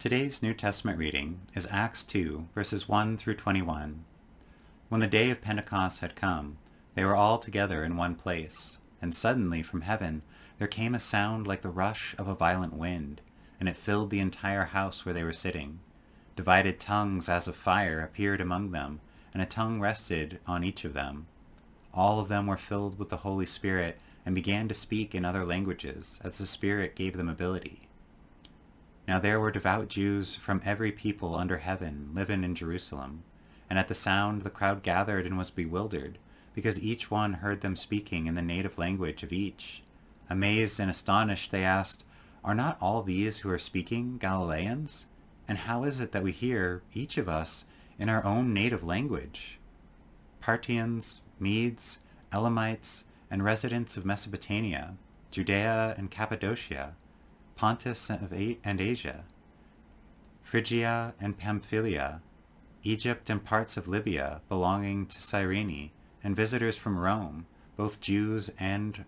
Today's New Testament reading is Acts 2, verses 1 through 21. When the day of Pentecost had come, they were all together in one place, and suddenly from heaven there came a sound like the rush of a violent wind, and it filled the entire house where they were sitting. Divided tongues as of fire appeared among them, and a tongue rested on each of them. All of them were filled with the Holy Spirit and began to speak in other languages, as the Spirit gave them ability. Now there were devout Jews from every people under heaven living in Jerusalem, and at the sound the crowd gathered and was bewildered, because each one heard them speaking in the native language of each. Amazed and astonished, they asked, "Are not all these who are speaking Galileans? And how is it that we hear, each of us, in our own native language?" Parthians, Medes, Elamites, and residents of Mesopotamia, Judea and Cappadocia, Pontus and Asia, Phrygia and Pamphylia, Egypt and parts of Libya belonging to Cyrene, and visitors from Rome, both Jews and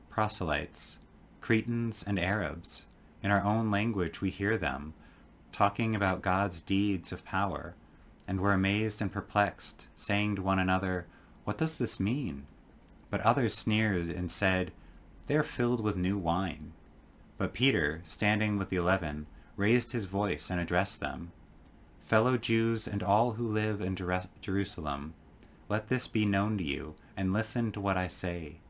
proselytes, Cretans and Arabs. In our own language we hear them, talking about God's deeds of power, and were amazed and perplexed, saying to one another, "What does this mean?" But others sneered and said, "They are filled with new wine." But Peter, standing with the 11, raised his voice and addressed them. "Fellow Jews and all who live in Jerusalem, let this be known to you, and listen to what I say.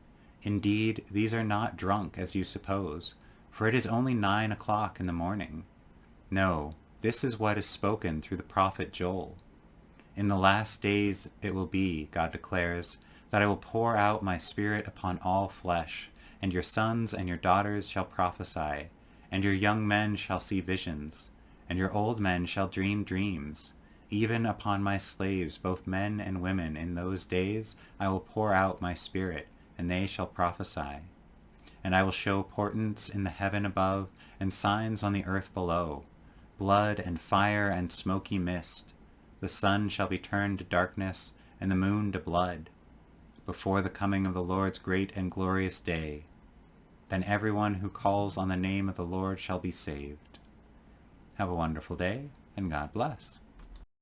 Indeed, these are not drunk as you suppose, for it is only 9 o'clock in the morning. No, this is what is spoken through the prophet Joel. In the last days it will be, God declares, that I will pour out my Spirit upon all flesh, and your sons and your daughters shall prophesy, and your young men shall see visions, and your old men shall dream dreams. Even upon my slaves, both men and women, in those days I will pour out my Spirit, and they shall prophesy. And I will show portents in the heaven above, and signs on the earth below, blood and fire and smoky mist. The sun shall be turned to darkness, and the moon to blood, before the coming of the Lord's great and glorious day. Then everyone who calls on the name of the Lord shall be saved." Have a wonderful day, and God bless.